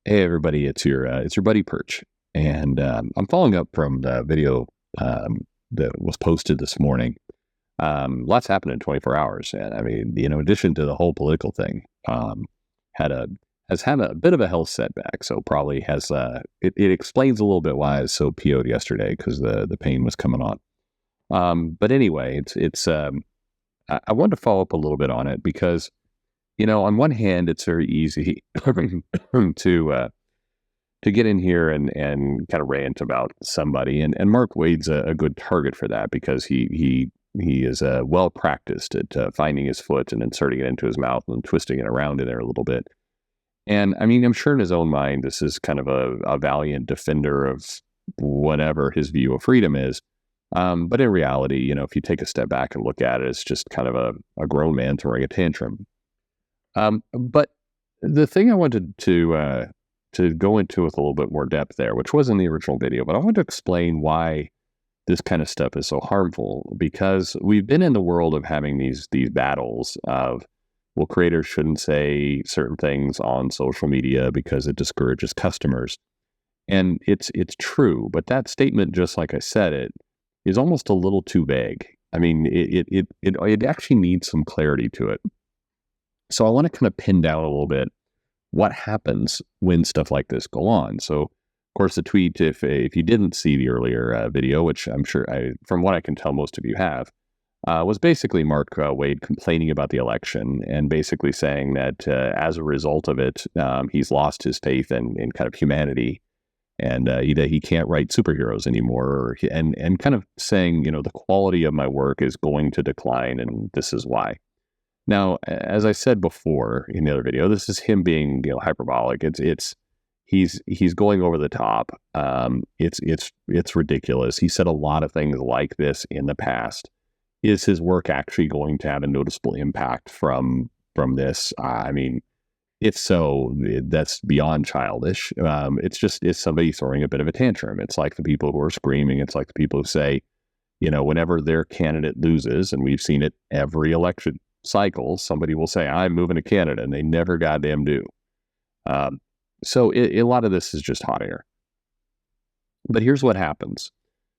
Hey everybody, it's your buddy Perch, and I'm following up from the video that was posted this morning. Lots happened in 24 hours, and I mean, in addition to the whole political thing, had a has had a bit of a health setback, so probably has it explains a little bit why I was so PO'd yesterday because the pain was coming on. But anyway, I wanted to follow up a little bit on it because on one hand, it's very easy to get in here and kind of rant about somebody. And Mark Wade's a good target for that because he is well practiced at finding his foot and inserting it into his mouth and twisting it around in there a little bit. And I mean, I'm sure in his own mind, this is kind of a valiant defender of whatever his view of freedom is. But in reality, if you take a step back and look at it, it's just kind of a grown man throwing a tantrum. But the thing I wanted to go into with a little bit more depth there, which was in the original video, but I want to explain why this kind of stuff is so harmful, because we've been in the world of having these battles of, well, creators shouldn't say certain things on social media because it discourages customers. And it's true, but that statement, just like I said, it is almost a little too vague. I mean, it actually needs some clarity to it. So I want to kind of pin down a little bit what happens when stuff like this go on. So, of course, the tweet, if you didn't see the earlier video, which I'm sure, from what I can tell, most of you have, was basically Mark Wade complaining about the election and basically saying that as a result of it, he's lost his faith in kind of humanity, and he can't write superheroes anymore, and kind of saying, the quality of my work is going to decline, and this is why. Now, as I said before in the other video, this is him being, hyperbolic. He's going over the top. It's ridiculous. He said a lot of things like this in the past. Is his work actually going to have a noticeable impact from this? I mean, if so, that's beyond childish. It's somebody throwing a bit of a tantrum. It's like the people who are screaming. It's like the people who say, whenever their candidate loses, and we've seen it every election cycle, somebody will say, I'm moving to Canada, and they never goddamn do. So a lot of this is just hot air. But here's what happens.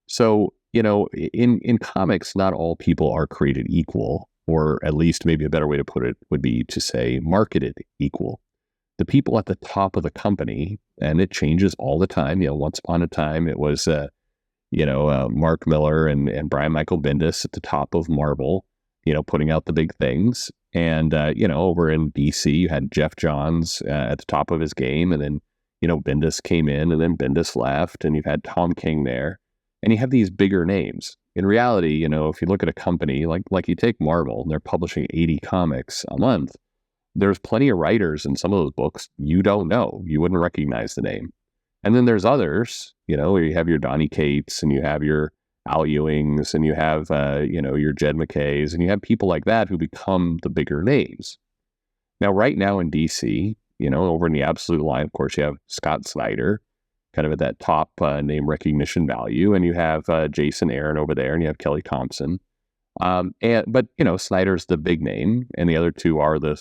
So, in comics, not all people are created equal, or at least maybe a better way to put it would be to say marketed equal. The people at the top of the company, and it changes all the time. Once upon a time, it was, Mark Miller and Brian Michael Bendis at the top of Marvel, putting out the big things. And, over in DC, you had Jeff Johns at the top of his game. And then, Bendis came in, and then Bendis left, and you've had Tom King there. And you have these bigger names. In reality, if you look at a company like you take Marvel, and they're publishing 80 comics a month, there's plenty of writers in some of those books you don't know. You wouldn't recognize the name. And then there's others, where you have your Donny Cates, and you have your Al Ewings, and you have, your Jed McKays, and you have people like that who become the bigger names. Now, right now in DC, over in the absolute line, of course, you have Scott Snyder, kind of at that top name recognition value, and you have Jason Aaron over there, and you have Kelly Thompson. But Snyder's the big name, and the other two are the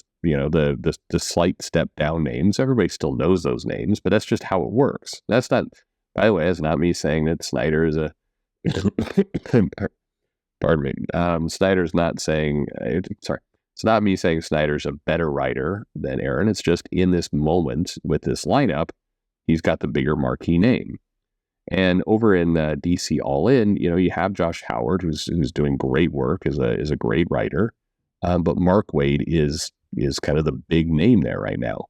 slight step down names. Everybody still knows those names, but that's just how it works. That's not, by the way, that's not me saying that Snyder is a pardon me. Snyder's not saying, sorry, it's not me saying Snyder's a better writer than Aaron. It's just in this moment with this lineup, he's got the bigger marquee name. And over in DC All In, you have Josh Howard, who's doing great work, is a great writer. But Mark Wade is kind of the big name there right now.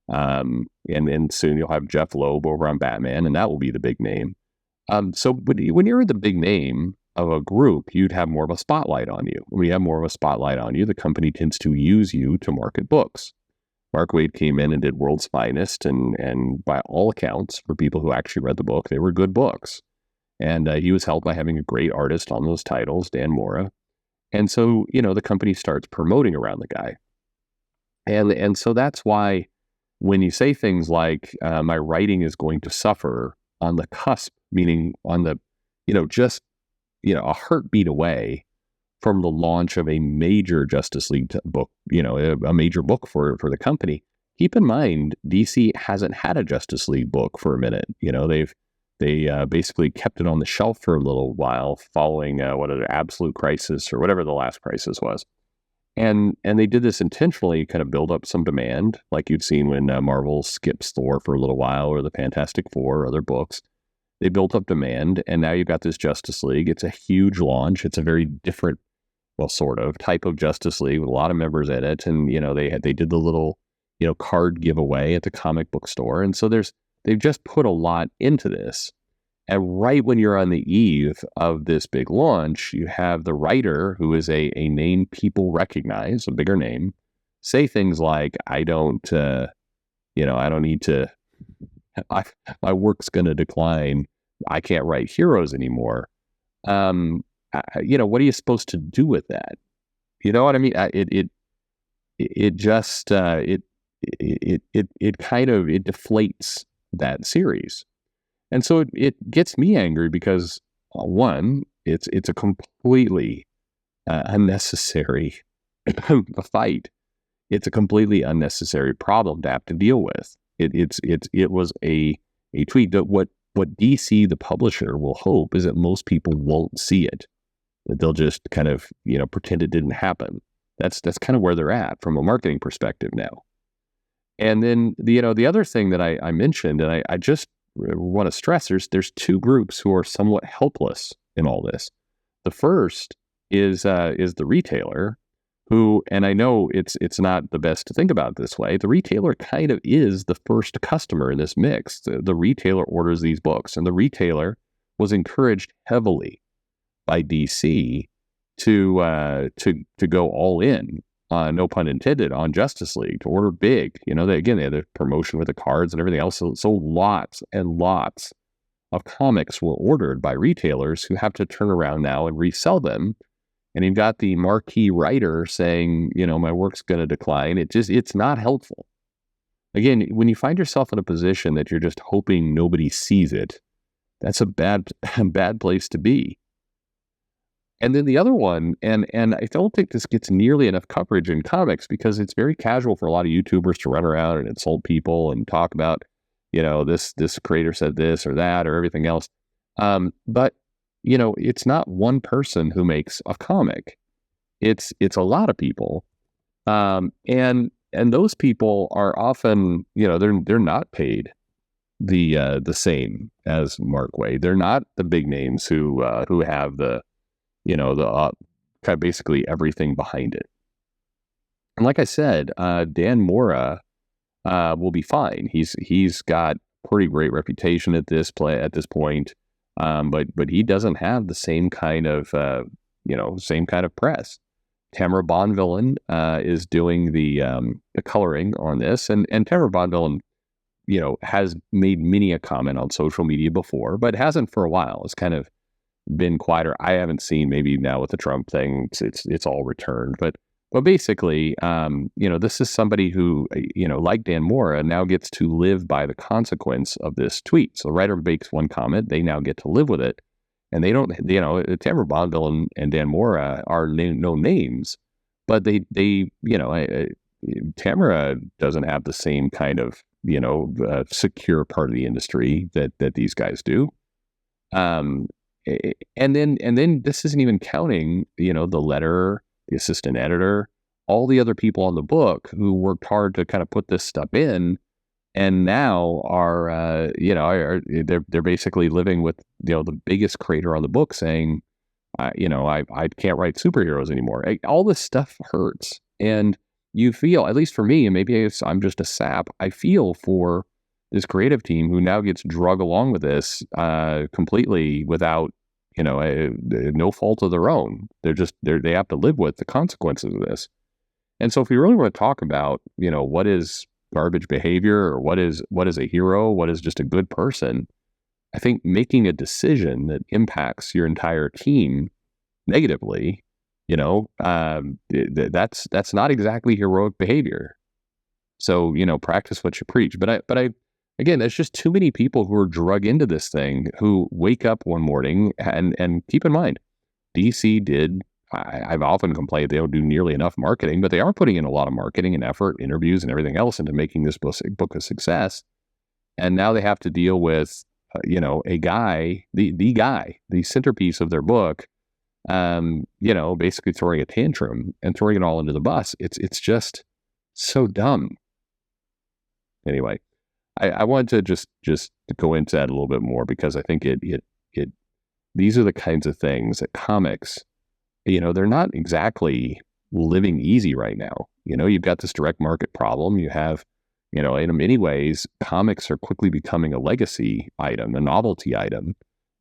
And soon you'll have Jeff Loeb over on Batman, and that will be the big name. So when you're the big name of a group, you'd have more of a spotlight on you. When you have more of a spotlight on you, the company tends to use you to market books. Mark Wade came in and did World's Finest, and by all accounts, for people who actually read the book, they were good books. And he was helped by having a great artist on those titles, Dan Mora. And so, the company starts promoting around the guy. And so that's why when you say things like, my writing is going to suffer on the cusp, meaning on the, just, a heartbeat away from the launch of a major Justice League book, a major book for the company, keep in mind, DC hasn't had a Justice League book for a minute. They basically kept it on the shelf for a little while following Absolute Crisis or whatever the last crisis was. And they did this intentionally, kind of build up some demand, like you've seen when Marvel skips Thor for a little while, or the Fantastic Four or other books. They built up demand, and now you've got this Justice League. It's a huge launch. It's a very different, well, sort of type of Justice League with a lot of members in it. And they did the little card giveaway at the comic book store, and so they've just put a lot into this. And right when you're on the eve of this big launch, you have the writer, who is a name people recognize, a bigger name, say things like, I don't need to, my work's going to decline. I can't write heroes anymore. What are you supposed to do with that? You know what I mean? It deflates that series. And so it gets me angry because, one, it's a completely unnecessary fight. It's a completely unnecessary problem to have to deal with. It was a tweet that what DC, the publisher, will hope is that most people won't see it. That they'll just kind of pretend it didn't happen. That's kind of where they're at from a marketing perspective now. And then the other thing that I mentioned, and I just want to stress, there's two groups who are somewhat helpless in all this. The first is the retailer, who, and I know it's not the best to think about it this way, the retailer kind of is the first customer in this mix. The retailer orders these books, and the retailer was encouraged heavily by DC to go all in, no pun intended, on Justice League, to order big. They had the promotion with the cards and everything else. So lots and lots of comics were ordered by retailers who have to turn around now and resell them. And you've got the marquee writer saying, my work's going to decline. It's not helpful. Again, when you find yourself in a position that you're just hoping nobody sees it, that's a bad place to be. And then the other one, and I don't think this gets nearly enough coverage in comics, because it's very casual for a lot of YouTubers to run around and insult people and talk about, this creator said this or that or everything else. But it's not one person who makes a comic. It's a lot of people. And those people are often, they're not paid the same as Mark Waid. They're not the big names who have the kind of basically everything behind it. And like I said, Dan Mora will be fine. He's got pretty great reputation at this point, but he doesn't have the same kind of press. Tamara Bonvillain is doing the coloring on this, and Tamara Bonvillain, has made many a comment on social media before, but hasn't for a while. It's kind of been quieter. I haven't seen, maybe now with the Trump thing, it's all returned. But basically, this is somebody who, like Dan Mora, now gets to live by the consequence of this tweet. So the writer makes one comment, they now get to live with it. And they don't, Tamara Bonvillain and Dan Mora are no names, but Tamara doesn't have the same kind of, secure part of the industry that these guys do. And then this isn't even counting, the letterer, the assistant editor, all the other people on the book who worked hard to kind of put this stuff in, and now are they're basically living with the biggest creator on the book saying, I can't write superheroes anymore. All this stuff hurts, and you feel, at least for me, and maybe I'm just a sap, I feel for this creative team who now gets drug along with this completely without, no fault of their own. They have to live with the consequences of this. And so if we really want to talk about, what is garbage behavior, or what is a hero, what is just a good person, I think making a decision that impacts your entire team negatively, that's not exactly heroic behavior. So, practice what you preach. But I again, there's just too many people who are drug into this thing, who wake up one morning, and keep in mind, DC did I've often complained they don't do nearly enough marketing, but they are putting in a lot of marketing and effort, interviews, and everything else into making this book a success. And now they have to deal with, a guy, the centerpiece of their book, basically throwing a tantrum and throwing it all into the bus. It's just so dumb. Anyway, I wanted to just go into that a little bit more because I think it these are the kinds of things that comics, they're not exactly living easy right now. You've got this direct market problem. You have, in many ways, comics are quickly becoming a legacy item, a novelty item,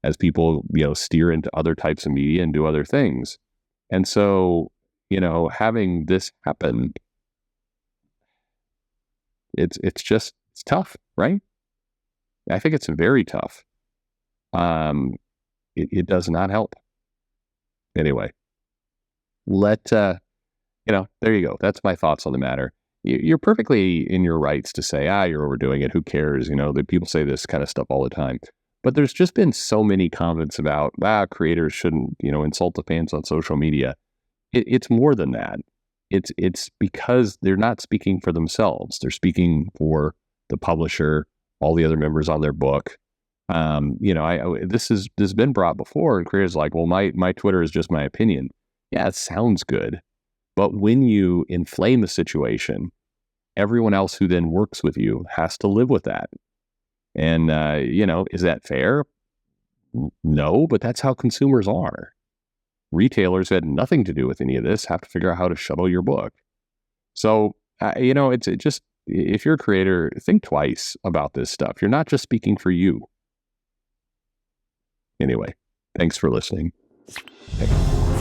as people, steer into other types of media and do other things. And so, having this happen, it's tough, right? I think it's very tough. It does not help. Anyway, there you go. That's my thoughts on the matter. You're perfectly in your rights to say, you're overdoing it. Who cares? That people say this kind of stuff all the time. But there's just been so many comments about, creators shouldn't, insult the fans on social media. It's more than that. It's because they're not speaking for themselves. They're speaking for the publisher, all the other members on their book. This has been brought before, and creators are like, well, my Twitter is just my opinion. Yeah, it sounds good. But when you inflame the situation, everyone else who then works with you has to live with that. And, is that fair? No, but that's how consumers are. Retailers had nothing to do with any of this, have to figure out how to shuttle your book. So, it's just, if you're a creator, think twice about this stuff. You're not just speaking for you. Anyway, thanks for listening. Hey.